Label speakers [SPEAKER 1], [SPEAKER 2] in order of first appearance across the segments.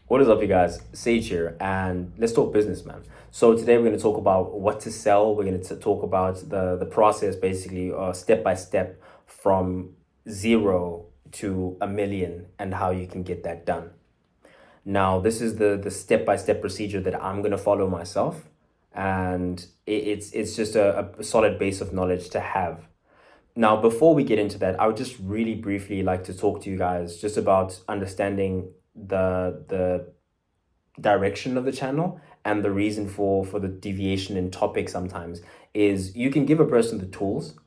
[SPEAKER 1] What is up, you guys? Sage here, and let's talk business, man. So today we're going to talk about what to sell. We're going to talk about the process, basically, step by step from zero to a million, and how you can get that done. Now, this is the step by step procedure that I'm going to follow myself, and it's just a solid base of knowledge to have. Now, before we get into that, I would just really briefly like to talk to you guys just about understanding the direction of the channel, and the reason for the deviation in topic sometimes is you can give a person the tools,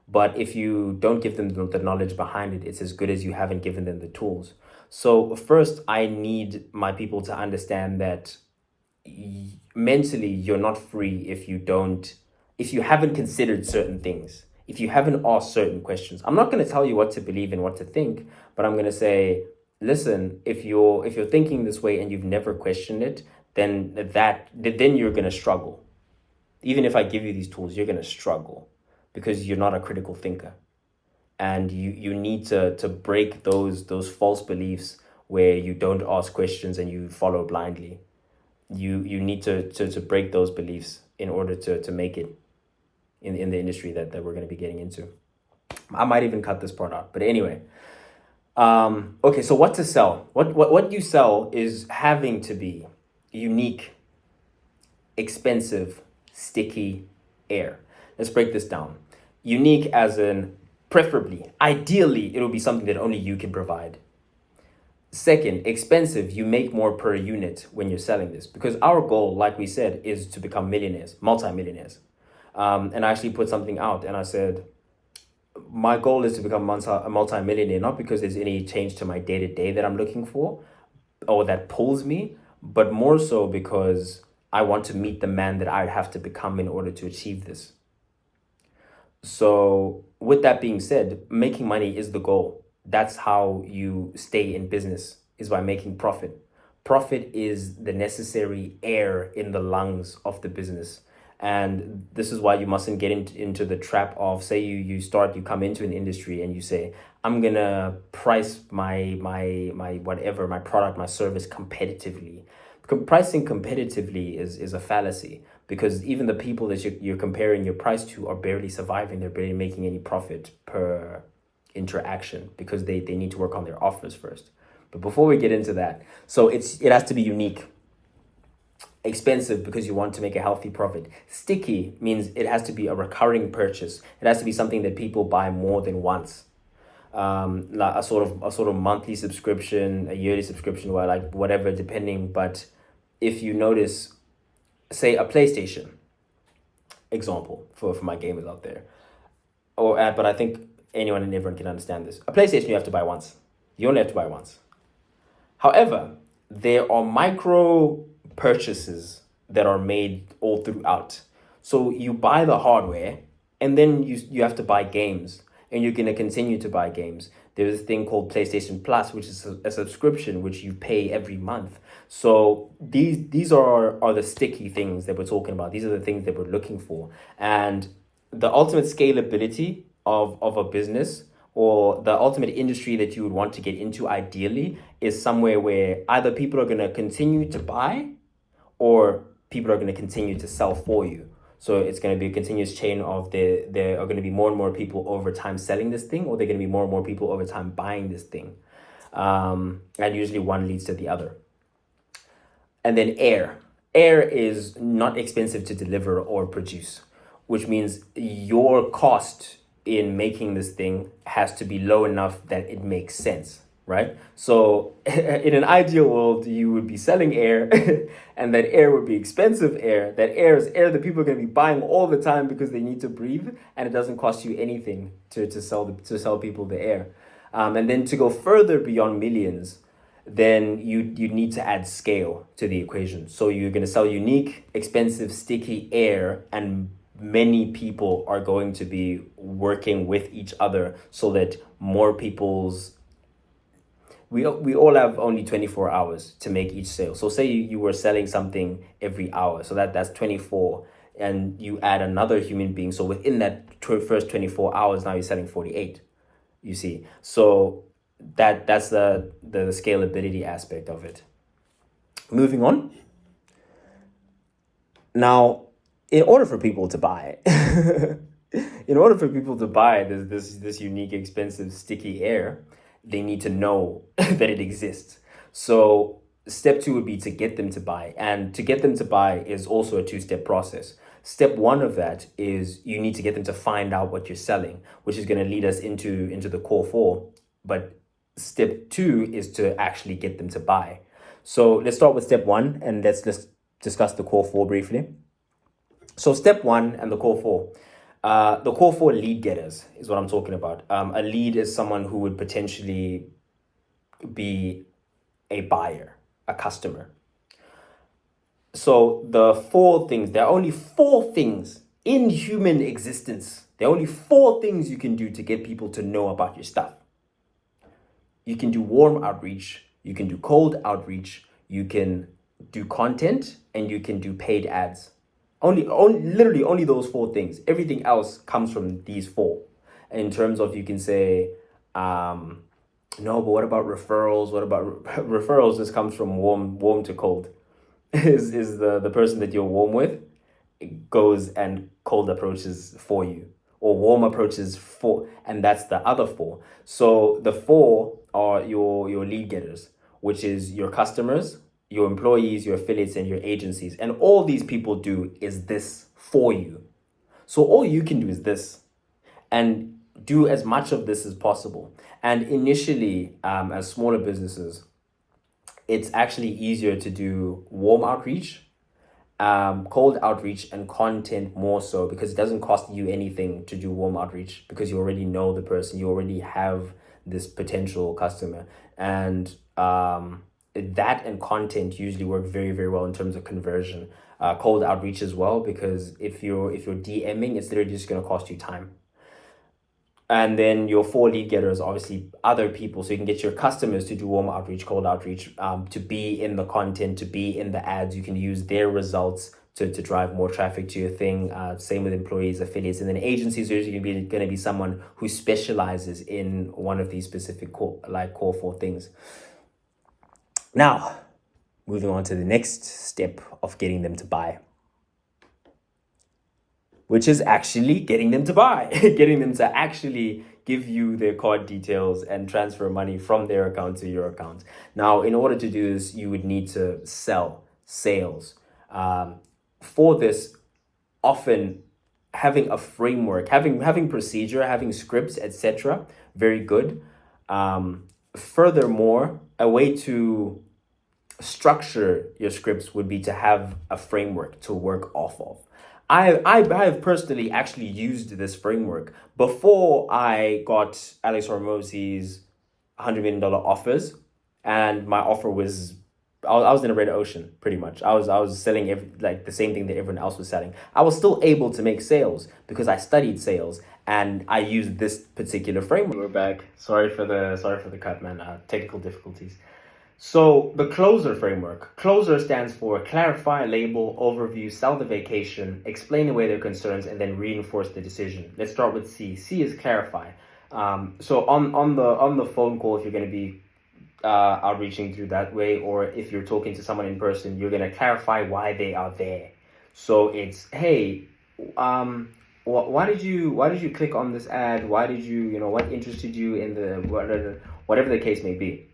[SPEAKER 1] but if you don't give them the knowledge behind it, it's as good as you haven't given them the tools. So first, I need my people to understand that mentally you're not free if you haven't considered certain things, if you haven't asked certain questions. I'm not going to tell you what to believe and what to think, but I'm going to say, listen, if you're thinking this way and you've never questioned it, then you're going to struggle. Even if I give you these tools, you're going to struggle because you're not a critical thinker, and you need to break those false beliefs where you don't ask questions and you follow blindly. You need to break those beliefs in order to make it in the industry that we're going to be getting into. I might even cut this part out, but anyway. Okay, so what to sell? What you sell is having to be unique, expensive, sticky air. Let's break this down. Unique as in preferably, ideally, it'll be something that only you can provide. Second, expensive, you make more per unit when you're selling this, because our goal, like we said, is to become millionaires, multi-millionaires. And I actually put something out and I said, my goal is to become a multi-millionaire, not because there's any change to my day-to-day that I'm looking for or that pulls me, but more so because I want to meet the man that I'd have to become in order to achieve this. So with that being said, making money is the goal. That's how you stay in business, is by making profit. Profit is the necessary air in the lungs of the business. And this is why you mustn't get into the trap of, say you come into an industry and you say, I'm gonna price my whatever, my product, my service competitively. Pricing competitively is a fallacy, because even the people that you're comparing your price to are barely surviving. They're barely making any profit per interaction because they need to work on their offers first. But before we get into that, so it has to be unique. Expensive because you want to make a healthy profit. Sticky means it has to be a recurring purchase. It has to be something that people buy more than once. Like a sort of monthly subscription, a yearly subscription, or like whatever, depending. But if you notice, say a PlayStation example for my gamers out there, but I think anyone and everyone can understand this. A PlayStation you have to buy once. You only have to buy once. However, there are micro purchases that are made all throughout. So you buy the hardware, and then you have to buy games, and you're going to continue to buy games. There's a thing called PlayStation Plus, which is a subscription which you pay every month. So these are the sticky things that we're talking about. These are the things that we're looking for. And the ultimate scalability of a business, or the ultimate industry that you would want to get into ideally, is somewhere where either people are going to continue to buy or people are going to continue to sell for you. So it's going to be a continuous chain of there are going to be more and more people over time selling this thing, or they're going to be more and more people over time buying this thing. And usually one leads to the other. And then air. Air is not expensive to deliver or produce, which means your cost in making this thing has to be low enough that it makes sense, right? So in an ideal world, you would be selling air and that air would be expensive air. That air is air that people are going to be buying all the time because they need to breathe, and it doesn't cost you anything to sell people the air. And then to go further beyond millions, then you need to add scale to the equation. So you're going to sell unique, expensive, sticky air, and many people are going to be working with each other so that more people's we all have only 24 hours to make each sale. So say you were selling something every hour, so that's 24, and you add another human being, so within that first 24 hours now you're selling 48, you see. So that's the scalability aspect of it. Moving on. Now, in order for people to buy, in order for people to buy this unique, expensive, sticky air, they need to know that it exists. So step two would be to get them to buy. And to get them to buy is also a two-step process. Step one of that is you need to get them to find out what you're selling, which is going to lead us into the core four. But step two is to actually get them to buy. So let's start with step one and let's discuss the core four briefly. So step one and the core four. The core four lead getters is what I'm talking about. A lead is someone who would potentially be a buyer, a customer. So the four things, there are only four things in human existence. There are only four things you can do to get people to know about your stuff. You can do warm outreach, you can do cold outreach, you can do content, and you can do paid ads. Literally only those four things. Everything else comes from these four. In terms of, you can say, no, but what about referrals? What about referrals? This comes from warm to cold. Is the person that you're warm with goes and cold approaches for you, or warm approaches for, and that's the other four. So the four are your lead getters, which is your customers, your employees, your affiliates, and your agencies. And all these people do is this for you. So all you can do is this, and do as much of this as possible. And initially, as smaller businesses, it's actually easier to do warm outreach, cold outreach, and content more so, because it doesn't cost you anything to do warm outreach, because you already know the person, you already have this potential customer. And that and content usually work very, very well in terms of conversion. Cold outreach as well, because if you're DMing, it's literally just going to cost you time. And then your four lead getters, obviously other people. So you can get your customers to do warm outreach, cold outreach, to be in the content, to be in the ads. You can use their results to drive more traffic to your thing. Same with employees, affiliates. And then agencies are usually going to be someone who specializes in one of these specific core four things. Now, moving on to the next step of getting them to buy, which is actually getting them to buy, getting them to actually give you their card details and transfer money from their account to your account. Now, in order to do this, you would need to sales. For this, often having a framework, having procedure, having scripts, etc., very good. Furthermore, a way to structure your scripts would be to have a framework to work off of. I have personally actually used this framework before I got Alex Hormozzi's $100 million offers, and my offer was, I was in a red ocean pretty much. I was selling the same thing that everyone else was selling. I was still able to make sales because I studied sales and I used this particular framework. We're back. Sorry for the cut, man. Technical difficulties. So the closer framework. Closer stands for clarify, label, overview, sell the vacation, explain away their concerns, and then reinforce the decision. Let's start with C. C is clarify. So on the phone call, if you're going to be outreaching through that way, or if you're talking to someone in person, you're going to clarify why they are there. So it's, hey, why did you click on this ad? Why did you what interested you in the whatever the case may be.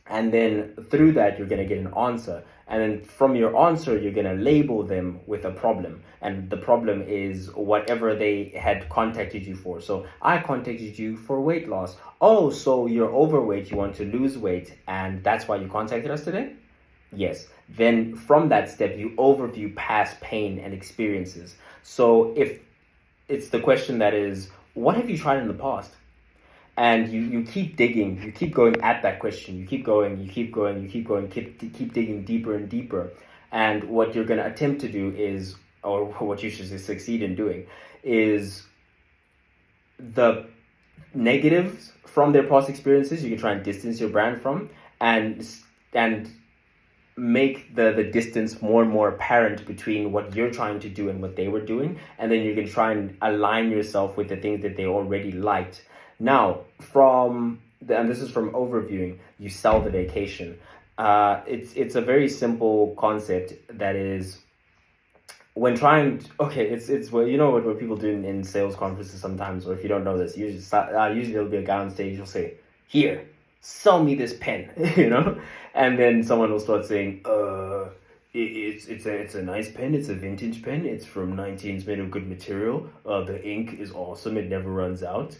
[SPEAKER 1] And then through that, you're going to get an answer. And then from your answer, you're going to label them with a problem. And the problem is whatever they had contacted you for. So I contacted you for weight loss. Oh, so you're overweight, you want to lose weight, and that's why you contacted us today? Yes. Then from that step, you overview past pain and experiences. So if it's the question that is, what have you tried in the past? And you keep digging, you keep going at that question, you keep digging deeper and deeper. And what you're going to attempt to do is, or what you should succeed in doing, is the negatives from their past experiences, you can try and distance your brand from, and make the distance more and more apparent between what you're trying to do and what they were doing. And then you can try and align yourself with the things that they already liked. Now, and this is from overviewing, you sell the vacation. It's a very simple concept that is when trying to, okay, it's well, you know what people do in sales conferences sometimes, or if you don't know this, usually there'll be a guy on stage who'll say, "Here, sell me this pen," you know, and then someone will start saying, it's a nice pen. It's a vintage pen. It's from 19. It's made of good material. The ink is awesome. It never runs out.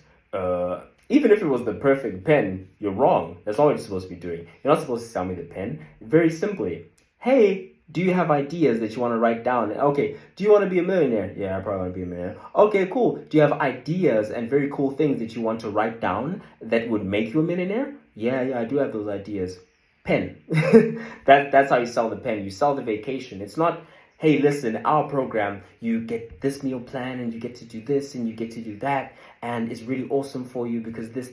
[SPEAKER 1] Even if it was the perfect pen, you're wrong. That's not what you're supposed to be doing. You're not supposed to sell me the pen. Very simply, hey, do you have ideas that you want to write down? Okay, do you want to be a millionaire? Yeah, I probably want to be a millionaire. Okay, cool. Do you have ideas and very cool things that you want to write down that would make you a millionaire? Yeah, I do have those ideas. Pen. That's how you sell the pen. You sell the vacation. It's not, hey, listen, our program, you get this meal plan and you get to do this and you get to do that, and it's really awesome for you because this.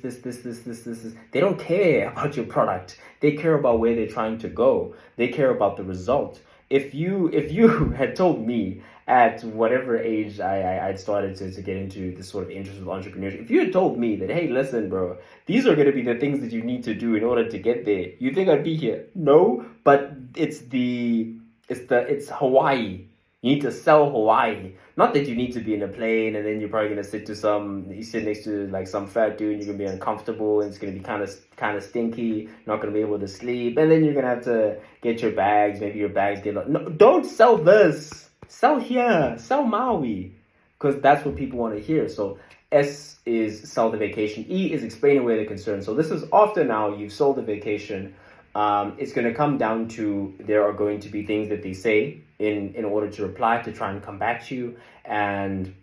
[SPEAKER 1] They don't care about your product. They care about where they're trying to go. They care about the result. If you had told me at whatever age I'd started to get into this sort of interest with entrepreneurship, if you had told me that, hey, listen, bro, these are going to be the things that you need to do in order to get there, you think I'd be here? No, but it's Hawaii. You need to sell Hawaii. Not that you need to be in a plane and then you're probably gonna you sit next to like some fat dude and you're gonna be uncomfortable and it's gonna be kind of stinky, not gonna be able to sleep, and then you're gonna have to get your bags, maybe your bags get lost. No, don't sell this. Sell here, sell Maui. Because that's what people want to hear. So S is sell the vacation. E is explain away the concern. So this is after now you've sold the vacation. It's going to come down to there are going to be things that they say in order to reply, to try and come back to you. And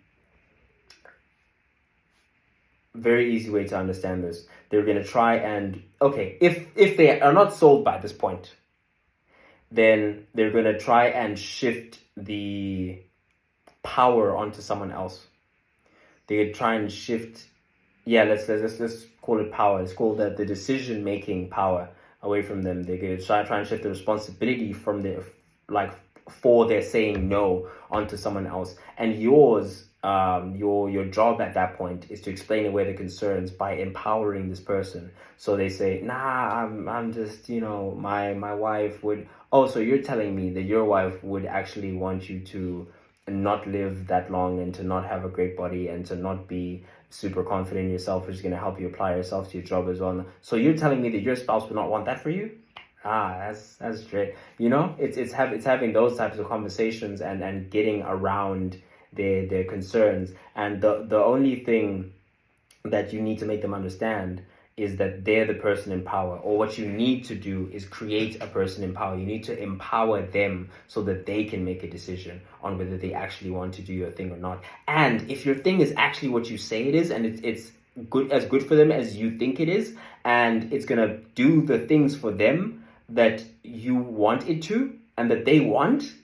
[SPEAKER 1] very easy way to understand this. They're going to try and, okay, if they are not sold by this point, then they're going to try and shift the power onto someone else. They try and shift, let's call it power. Let's call that the decision-making power away from them. They're going to try and shift the responsibility from for their saying no onto someone else. And yours, your job at that point is to explain away the concerns by empowering this person. So they say, nah, I'm just, my wife would. Oh, so you're telling me that your wife would actually want you to not live that long and to not have a great body and to not be super confident in yourself, which is going to help you apply yourself to your job as well. So you're telling me that your spouse would not want that for you? That's great. It's having those types of conversations and getting around their concerns. And the only thing that you need to make them understand is that they're the person in power, or what you need to do is create a person in power. You need to empower them so that they can make a decision on whether they actually want to do your thing or not. And if your thing is actually what you say it is, and it's good for them as you think it is, and it's gonna do the things for them that you want it to and that they want,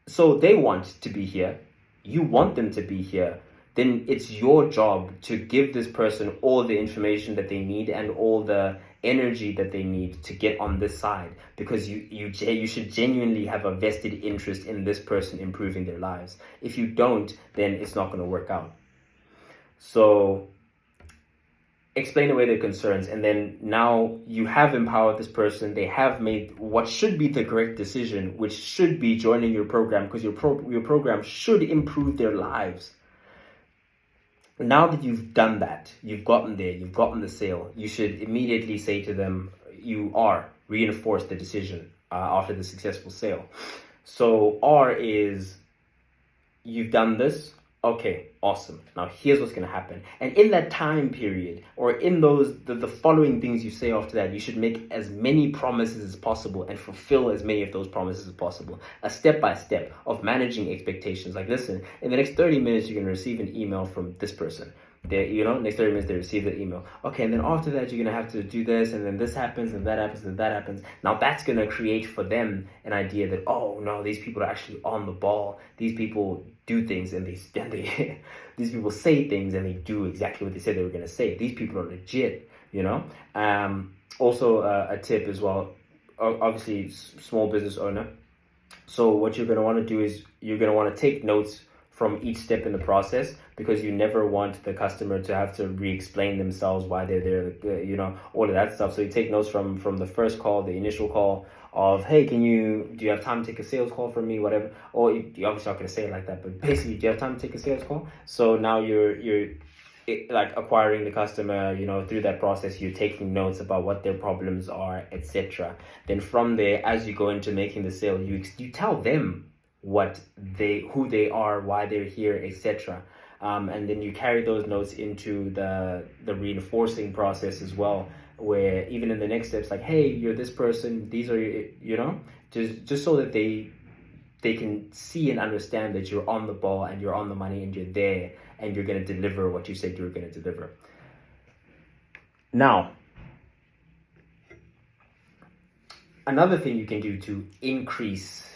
[SPEAKER 1] so they want to be here, you want them to be here, then it's your job to give this person all the information that they need and all the energy that they need to get on this side, because you should genuinely have a vested interest in this person improving their lives. If you don't, then it's not going to work out. So explain away their concerns, and then now you have empowered this person. They have made what should be the correct decision, which should be joining your program, because your program should improve their lives. Now that you've done that, you've gotten there, you've gotten the sale, you should immediately say to them, reinforce the decision after the successful sale. So R is, you've done this. Okay, awesome. Now here's what's going to happen. And in that time period, or in the following things you say after that, you should make as many promises as possible and fulfill as many of those promises as possible. A step-by-step of managing expectations. Like, listen, in the next 30 minutes, you're going to receive an email from this person. Next 30 minutes, they receive the email. Okay, and then after that, you're going to have to do this, and then this happens, and that happens, and that happens. Now, that's going to create for them an idea that, oh, no, these people are actually on the ball. These people do things, and they these people say things, and they do exactly what they said they were going to say. These people are legit, Also, a tip as well, obviously, small business owner. So what you're going to want to do is you're going to want to take notes from each step in the process, because you never want the customer to have to re-explain themselves why they're there, all of that stuff. So you take notes from the first call, the initial call, of, hey, do you have time to take a sales call from me, whatever. Or you're obviously not going to say it like that, but basically, do you have time to take a sales call? So now you're like acquiring the customer, through that process. You're taking notes about what their problems are, etc. Then from there, as you go into making the sale, you tell them who they are, why they're here, etc. And then you carry those notes into the reinforcing process as well, where even in the next steps, like, hey, you're this person, these are just so that they can see and understand that you're on the ball and you're on the money and you're there and you're going to deliver what you said you were going to deliver. Now, another thing you can do to increase,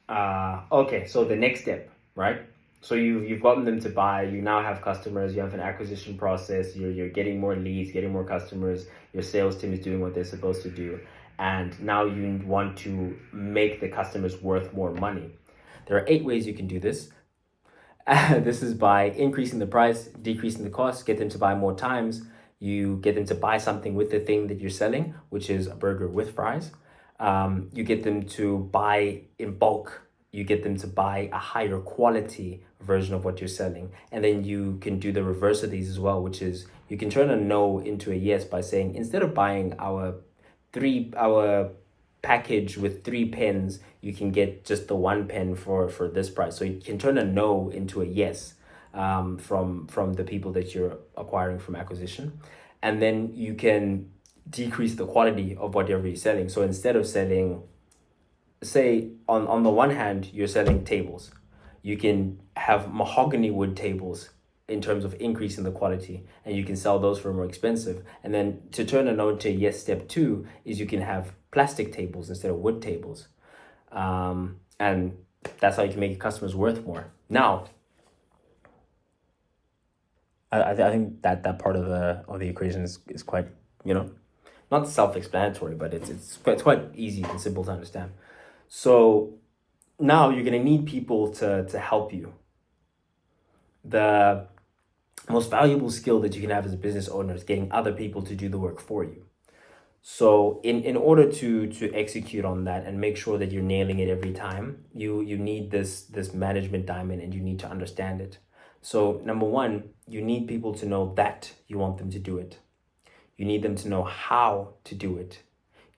[SPEAKER 1] so the next step, right? So you've gotten them to buy, you now have customers, you have an acquisition process, you're getting more leads, getting more customers, your sales team is doing what they're supposed to do, and now you want to make the customers worth more money. There are 8 ways you can do this. This is by increasing the price, decreasing the cost, get them to buy more times. You get them to buy something with the thing that you're selling, which is a burger with fries. You get them to buy in bulk. You get them to buy a higher quality version of what you're selling. And then you can do the reverse of these as well, which is you can turn a no into a yes by saying, instead of buying our package with 3 pens, you can get just the 1 pen for this price. So you can turn a no into a yes, from the people that you're acquiring from acquisition. And then you can decrease the quality of whatever you're selling. So instead of selling, say, on the one hand, you're selling tables, you can have mahogany wood tables in terms of increasing the quality, and you can sell those for more expensive. And then to turn a no to a yes, step 2 is you can have plastic tables instead of wood tables. And that's how you can make your customers worth more. Now, I think that part of the equation is quite, not self-explanatory, but it's quite easy and simple to understand. So now you're going to need people to help you. The most valuable skill that you can have as a business owner is getting other people to do the work for you. So in order to execute on that and make sure that you're nailing it every time, you need this management diamond, and you need to understand it. So number 1, you need people to know that you want them to do it. You need them to know how to do it.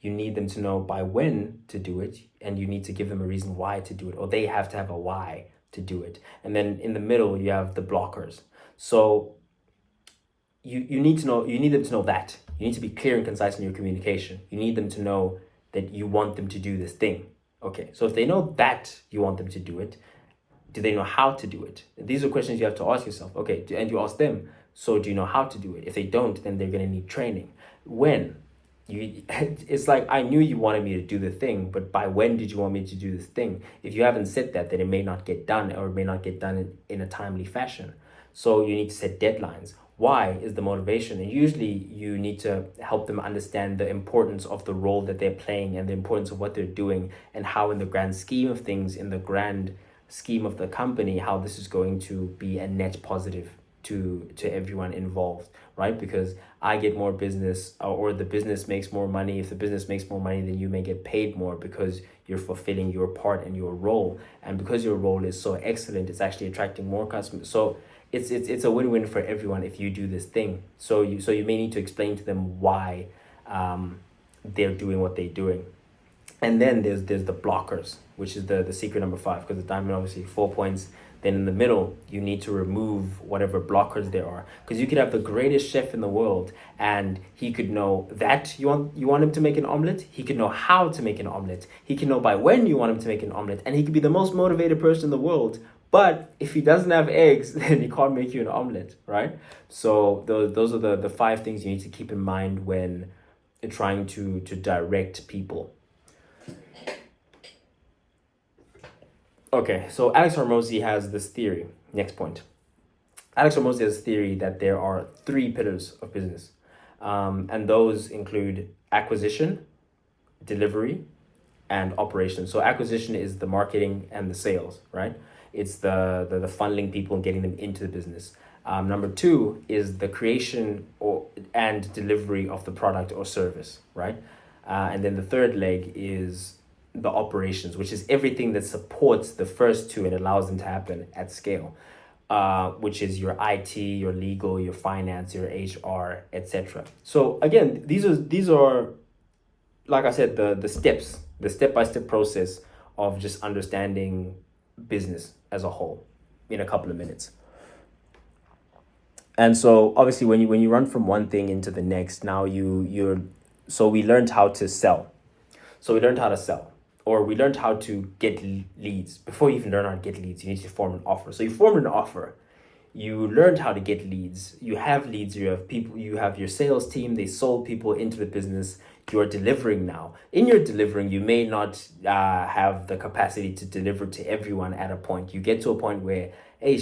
[SPEAKER 1] You need them to know by when to do it, and you need to give them a reason why to do it, or they have to have a why to do it. And then in the middle, you have the blockers. So you need them to know that. You need to be clear and concise in your communication. You need them to know that you want them to do this thing. Okay, so if they know that you want them to do it, do they know how to do it? These are questions you have to ask yourself. Okay, and you ask them, so do you know how to do it? If they don't, then they're going to need training. When? It's like, I knew you wanted me to do the thing, but by when did you want me to do this thing? If you haven't said that, then it may not get done, or it may not get done in a timely fashion. So you need to set deadlines. Why is the motivation? And usually you need to help them understand the importance of the role that they're playing and the importance of what they're doing, and how in the grand scheme of things, in the grand scheme of the company, how this is going to be a net positive to everyone involved, right? Because I get more business, or the business makes more money. If the business makes more money, then you may get paid more because you're fulfilling your part and your role. And because your role is so excellent, it's actually attracting more customers. So it's a win-win for everyone if you do this thing. So you may need to explain to them why they're doing what they're doing. And then there's the blockers, which is the secret number 5, because the diamond, obviously 4 points. Then in the middle, you need to remove whatever blockers there are, because you could have the greatest chef in the world, and he could know that you want him to make an omelet. He could know how to make an omelet. He can know by when you want him to make an omelet, and he could be the most motivated person in the world. But if he doesn't have eggs, then he can't make you an omelet, right? So those are the 5 things you need to keep in mind when trying to direct people. Okay, so Alex Hormozi has this theory. Next point. Alex Hormozi has a theory that there are 3 pillars of business. And those include acquisition, delivery, and operation. So acquisition is the marketing and the sales, right? It's the funneling people and getting them into the business. Number 2 is the creation and delivery of the product or service, right? And then the third leg is the operations, which is everything that supports the first two and allows them to happen at scale, which is your IT, your legal, your finance, your HR, etc. So again, these are like I said, the steps, the step-by-step process of just understanding business as a whole in a couple of minutes. And so obviously when you run from one thing into the next, now you're so we learned how to sell. So we learned how to sell, or we learned how to get leads. Before you even learn how to get leads, you need to form an offer. So you formed an offer. You learned how to get leads. You have leads. You have people. You have your sales team. They sold people into the business. You are delivering now. In your delivering, you may not have the capacity to deliver to everyone at a point. You get to a point where, hey,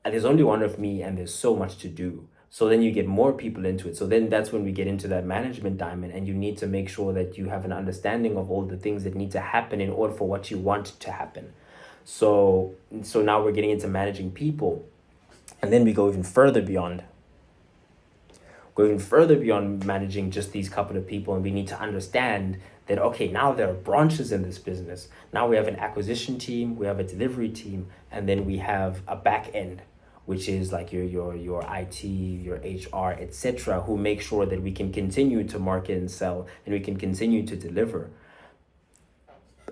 [SPEAKER 1] there's only one of me and there's so much to do. So then you get more people into it. So then that's when we get into that management diamond, and you need to make sure that you have an understanding of all the things that need to happen in order for what you want to happen. So now we're getting into managing people. And then we go even further beyond. Managing just these couple of people, and we need to understand that, okay, now there are branches in this business. Now we have an acquisition team, we have a delivery team, and then we have a back end, which is like your IT, your HR, etc., who make sure that we can continue to market and sell, and we can continue to deliver.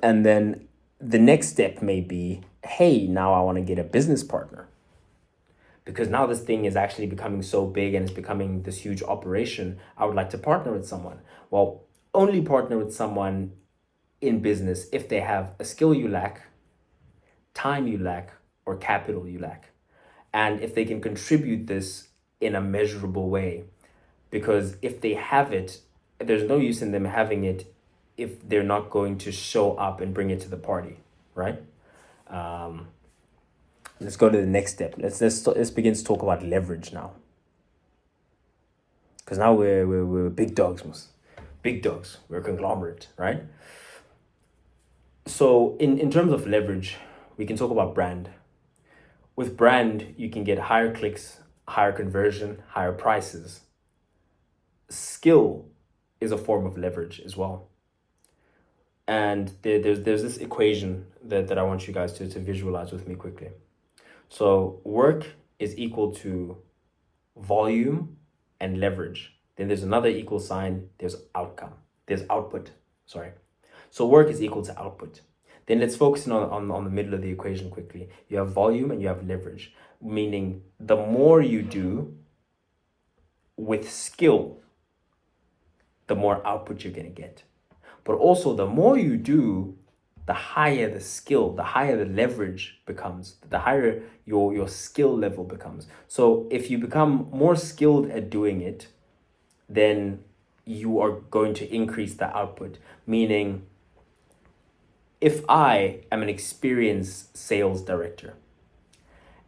[SPEAKER 1] And then the next step may be, hey, now I want to get a business partner, because now this thing is actually becoming so big and it's becoming this huge operation. I would like to partner with someone. Well, only partner with someone in business if they have a skill you lack, time you lack, or capital you lack. And if they can contribute this in a measurable way. Because if they have it, there's no use in them having it if they're not going to show up and bring it to the party, right? Let's go to the next step. Let's begin to talk about leverage now. Because now we're big dogs, big dogs. We're a conglomerate, right? So in terms of leverage, we can talk about brand. With brand, you can get higher clicks, higher conversion, higher prices. Skill is a form of leverage as well. And there's this equation that I want you guys to visualize with me quickly. So work is equal to volume and leverage. Then there's another equal sign, there's output, sorry. So work is equal to output. Then let's focus on the middle of the equation quickly. You have volume and you have leverage, meaning the more you do with skill, the more output you're gonna get. But also the more you do, the higher the skill, the higher the leverage becomes, the higher your skill level becomes. So if you become more skilled at doing it, then you are going to increase the output. Meaning, if I am an experienced sales director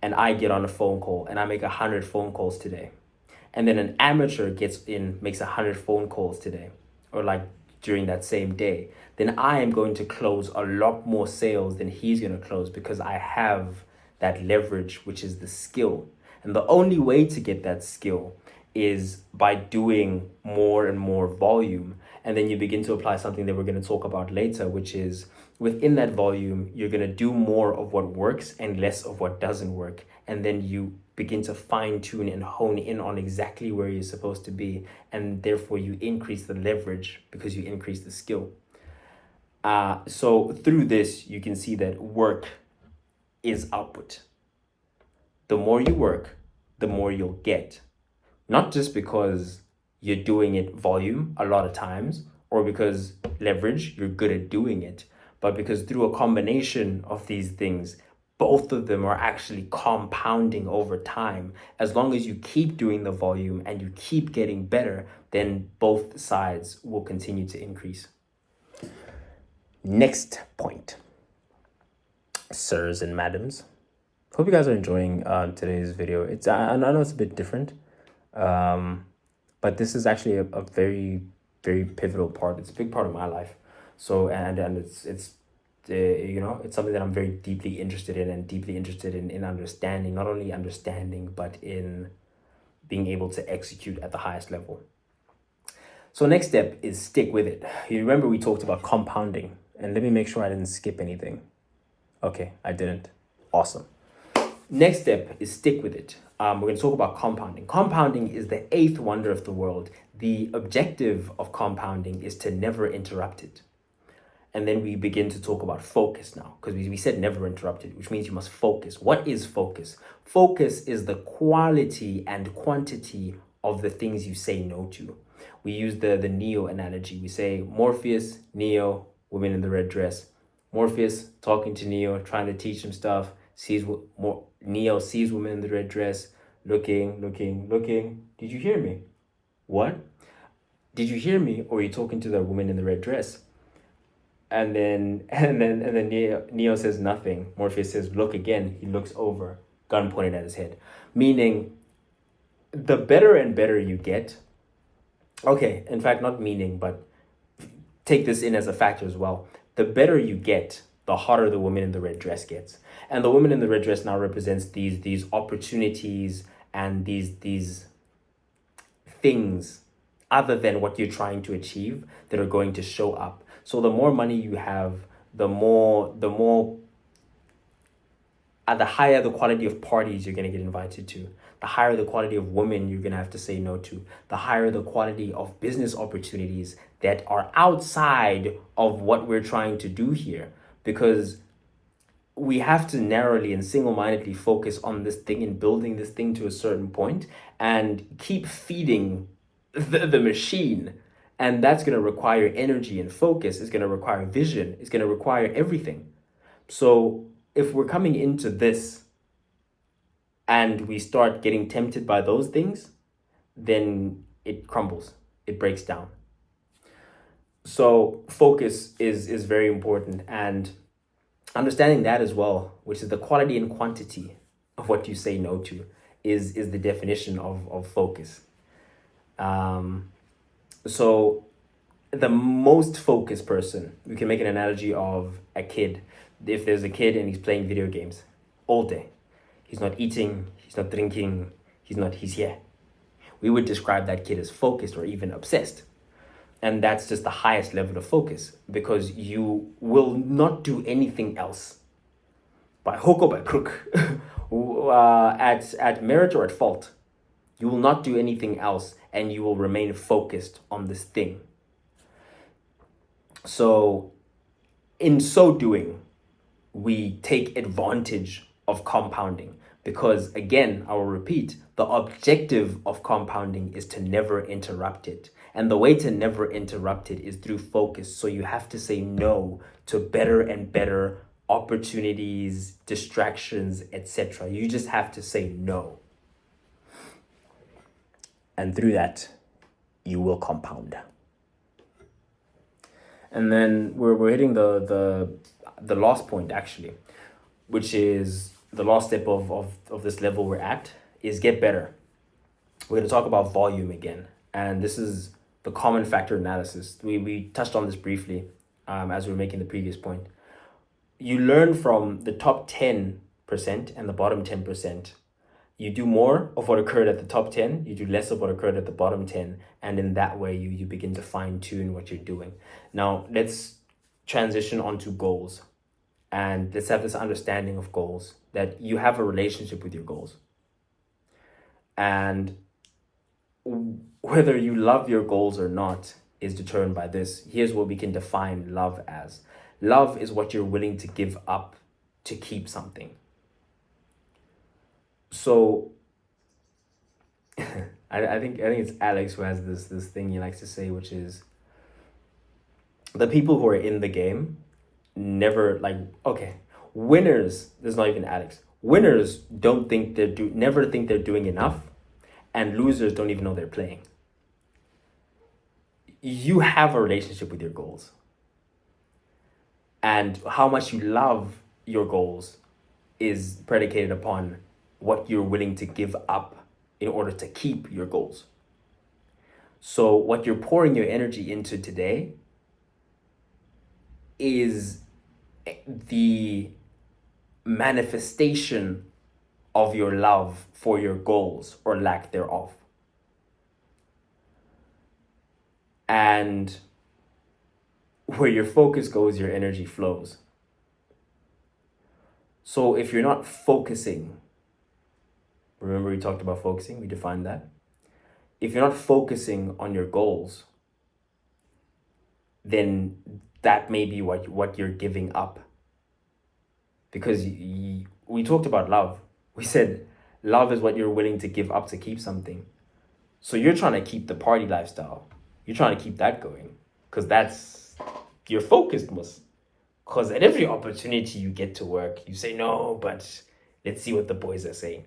[SPEAKER 1] and I get on a phone call and I make 100 phone calls today, and then an amateur gets in, makes 100 phone calls today, or like during that same day, then I am going to close a lot more sales than he's going to close, because I have that leverage, which is the skill. And the only way to get that skill is by doing more and more volume. And then you begin to apply something that we're going to talk about later, which is within that volume, you're going to do more of what works and less of what doesn't work. And then you begin to fine tune and hone in on exactly where you're supposed to be. And therefore you increase the leverage because you increase the skill. So through this, you can see that work is output. The more you work, the more you'll get. Not just because you're doing it volume a lot of times, or because leverage, you're good at doing it, but because through a combination of these things, both of them are actually compounding over time. As long as you keep doing the volume and you keep getting better, then both sides will continue to increase. Next point, sirs and madams. Hope you guys are enjoying today's video. I know it's a bit different, but this is actually a very, very pivotal part. It's a big part of my life. So and it's it's something that I'm very deeply interested in, and deeply interested in understanding, not only understanding, but in being able to execute at the highest level. So next step is stick with it. You remember we talked about compounding, And let me make sure I didn't skip anything. Okay, I didn't. Awesome. Next step is stick with it. We're going to talk about compounding. Compounding is the eighth wonder of the world. The objective of compounding is to never interrupt it. And then we begin to talk about focus now, because we said never interrupted, which means you must focus. What is focus? Focus is the quality and quantity of the things you say no to. We use the Neo analogy. We say Morpheus, Neo, woman in the red dress. Morpheus talking to Neo, trying to teach him stuff. Neo sees woman in the red dress, looking. Did you hear me? What? Did you hear me? Or are you talking to the woman in the red dress? And then Neo says nothing. Morpheus says, look again. He looks over, gun pointed at his head. Meaning, the better and better you get. Okay, in fact, not meaning, but take this in as a factor as well. The better you get, the hotter the woman in the red dress gets. And the woman in the red dress now represents these opportunities and these things other than what you're trying to achieve that are going to show up. So the more money you have, the higher the quality of parties you're going to get invited to, the higher the quality of women you're going to have to say no to, the higher the quality of business opportunities that are outside of what we're trying to do here. Because we have to narrowly and single-mindedly focus on this thing and building this thing to a certain point and keep feeding the machine. And that's going to require energy and focus. It's going to require vision. It's going to require everything. So if we're coming into this and we start getting tempted by those things, then it crumbles. It breaks down. So focus is very important. And understanding that as well, which is the quality and quantity of what you say no to, is the definition of focus. So the most focused person, we can make an analogy of a kid. If there's a kid and he's playing video games all day, he's not eating, he's not drinking, he's here. We would describe that kid as focused or even obsessed. And that's just the highest level of focus, because you will not do anything else by hook or by crook, at merit or at fault. You will not do anything else, and you will remain focused on this thing. So in so doing, we take advantage of compounding, because again, I will repeat, the objective of compounding is to never interrupt it. And the way to never interrupt it is through focus. So you have to say no to better and better opportunities, distractions, etc. You just have to say no. And through that, you will compound. And then we're hitting the last point, actually, which is the last step of this level we're at, is get better. We're going to talk about volume again. And this is the common factor analysis. We touched on this briefly as we were making the previous point. You learn from the top 10% and the bottom 10%. You do more of what occurred at the top 10, you do less of what occurred at the bottom 10, and in that way you begin to fine-tune what you're doing. Now, let's transition onto goals. And let's have this understanding of goals, that you have a relationship with your goals. And whether you love your goals or not is determined by this. Here's what we can define love as. Love is what you're willing to give up to keep something. So I think it's Alex who has this thing he likes to say, which is the people who are in the game never, like, okay, winners, there's not even Alex. Winners never think they're doing enough, and losers don't even know they're playing. You have a relationship with your goals. And how much you love your goals is predicated upon what you're willing to give up in order to keep your goals. So what you're pouring your energy into today is the manifestation of your love for your goals or lack thereof. And where your focus goes, your energy flows. So if you're not focusing, remember we talked about focusing, we defined that. If you're not focusing on your goals, then that may be what you're giving up. Because we talked about love. We said love is what you're willing to give up to keep something. So you're trying to keep the party lifestyle. You're trying to keep that going because that's you're focused, most. Because at every opportunity you get to work, you say, no, but let's see what the boys are saying.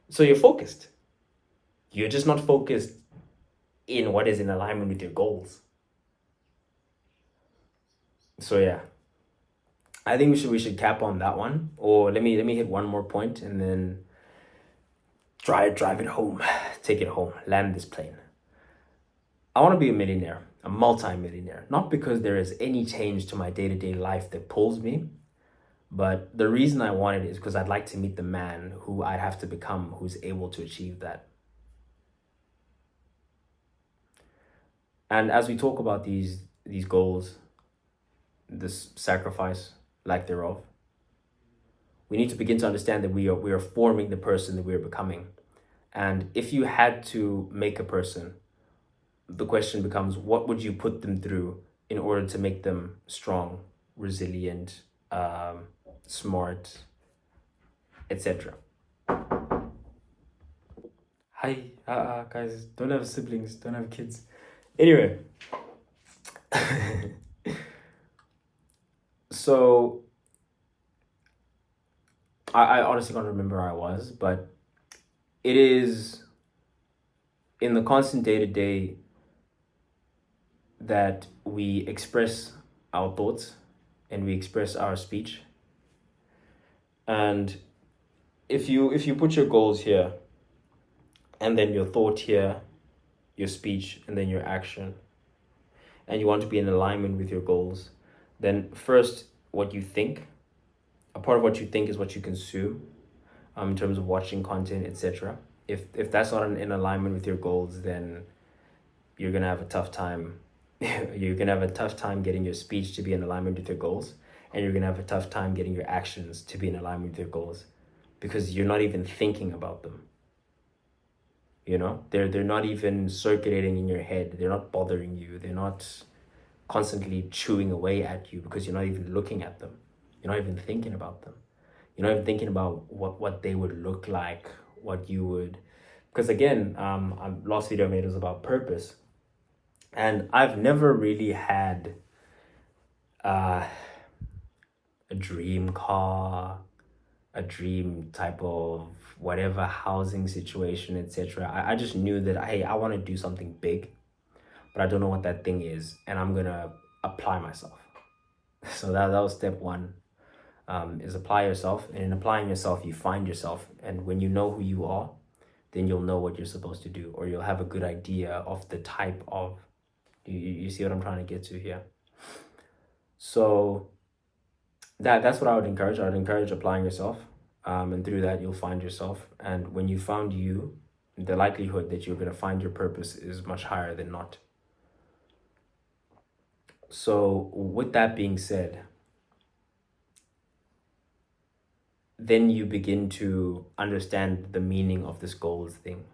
[SPEAKER 1] So you're focused. You're just not focused in what is in alignment with your goals. So yeah, I think we should cap on that one. Or let me hit one more point and then drive it home, take it home, land this plane. I want to be a millionaire, a multi-millionaire, not because there is any change to my day-to-day life that pulls me, but the reason I want it is because I'd like to meet the man who I'd have to become who's able to achieve that. And as we talk about these goals, this sacrifice, lack thereof, we need to begin to understand that we are forming the person that we are becoming. And if you had to make a person, the question becomes, what would you put them through in order to make them strong, resilient, smart, etc.? Hi, guys, don't have siblings, don't have kids. Anyway, so I honestly can't remember where I was, but it is in the constant day-to-day that we express our thoughts and we express our speech. And if you put your goals here and then your thought here, your speech, and then your action, and you want to be in alignment with your goals, then first what you think, a part of what you think is what you consume, in terms of watching content, etc. If that's not in alignment with your goals, then you're gonna have a tough time. You're gonna have a tough time getting your speech to be in alignment with your goals, and you're gonna have a tough time getting your actions to be in alignment with your goals, because you're not even thinking about them. They're not even circulating in your head. They're not bothering you. They're not constantly chewing away at you because you're not even looking at them. You're not even thinking about them. You're not even thinking about what they would look like, what you would. Because again, last video I made was about purpose. And I've never really had a dream car, a dream type of whatever housing situation, etc. I just knew that, hey, I want to do something big, but I don't know what that thing is, and I'm gonna apply myself. So that was step one, is apply yourself. And in applying yourself, you find yourself, and when you know who you are, then you'll know what you're supposed to do, or you'll have a good idea of the type of, you see what I'm trying to get to here. So that's what I would encourage. I would encourage applying yourself, and through that you'll find yourself. And when you found you, the likelihood that you're going to find your purpose is much higher than not. So with that being said, then you begin to understand the meaning of this goals thing,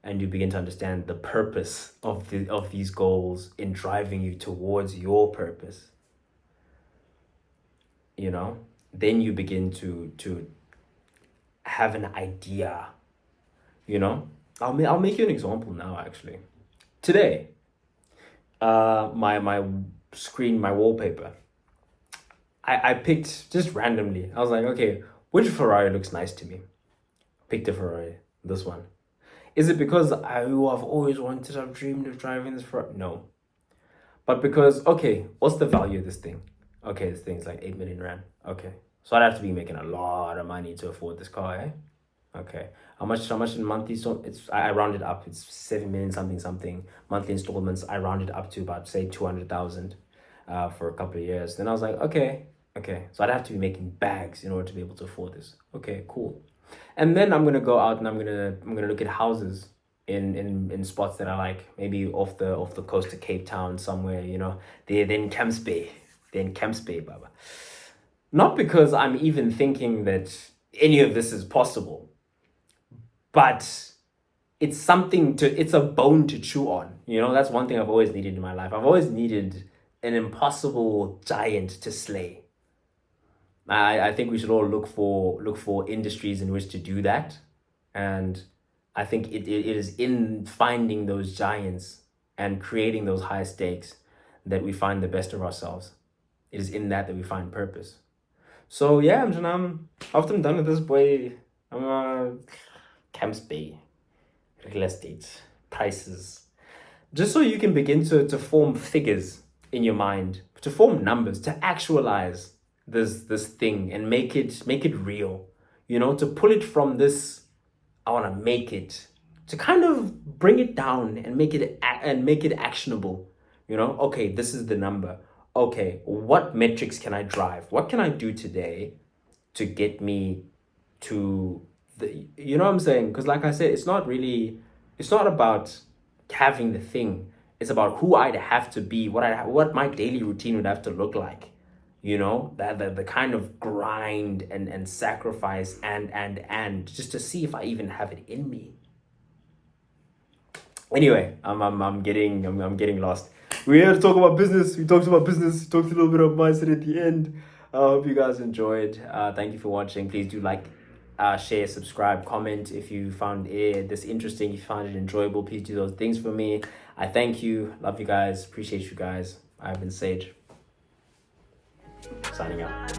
[SPEAKER 1] and you begin to understand the purpose of these goals in driving you towards your purpose. Then you begin to have an idea. I'll make you an example now. Actually, today, my screen, my wallpaper, I picked just randomly. I was like, okay, which Ferrari looks nice to me? Picked a Ferrari, this one. Is it because I've always wanted, I've dreamed of driving this Ferrari? No. But because, okay, what's the value of this thing? Okay, this thing's like 8 million Rand. Okay. So I'd have to be making a lot of money to afford this car, eh? Okay. How much in monthly? So I rounded up. It's 7 million something. Monthly installments, I rounded up to about, say, 200,000 for a couple of years. Then I was like, okay. So I'd have to be making bags in order to be able to afford this. Okay, cool. And then I'm gonna go out and I'm gonna look at houses. in spots that I like, maybe off the coast of Cape Town somewhere, they're in Camps Bay. They're in Camps Bay, Baba. Not because I'm even thinking that any of this is possible, but it's a bone to chew on. That's one thing I've always needed in my life. I've always needed an impossible giant to slay. I think we should all look for industries in which to do that. And I think it is in finding those giants and creating those high stakes that we find the best of ourselves. It is in that we find purpose. So yeah, after I'm done with this, boy, I'm Camps Bay, real estate, prices. Just so you can begin to form figures in your mind, to form numbers, to actualize this thing and make it real. To pull it from this, I want to make it, to kind of bring it down and make it actionable. Okay, this is the number. Okay, what metrics can I drive? What can I do today to get me to the, what I'm saying? Because like I said, it's not about having the thing. It's about who I'd have to be, what my daily routine would have to look like. That the kind of grind and sacrifice and just to see if I even have it in me. Anyway, I'm getting lost. We're here to talk about business. We talked about business. We talked a little bit of mindset at the end. I hope you guys enjoyed. Thank you for watching. Please do like, share, subscribe, comment if you found this interesting, if you found it enjoyable. Please do those things for me. I thank you. Love you guys. Appreciate you guys. I've been Sage. Signing out.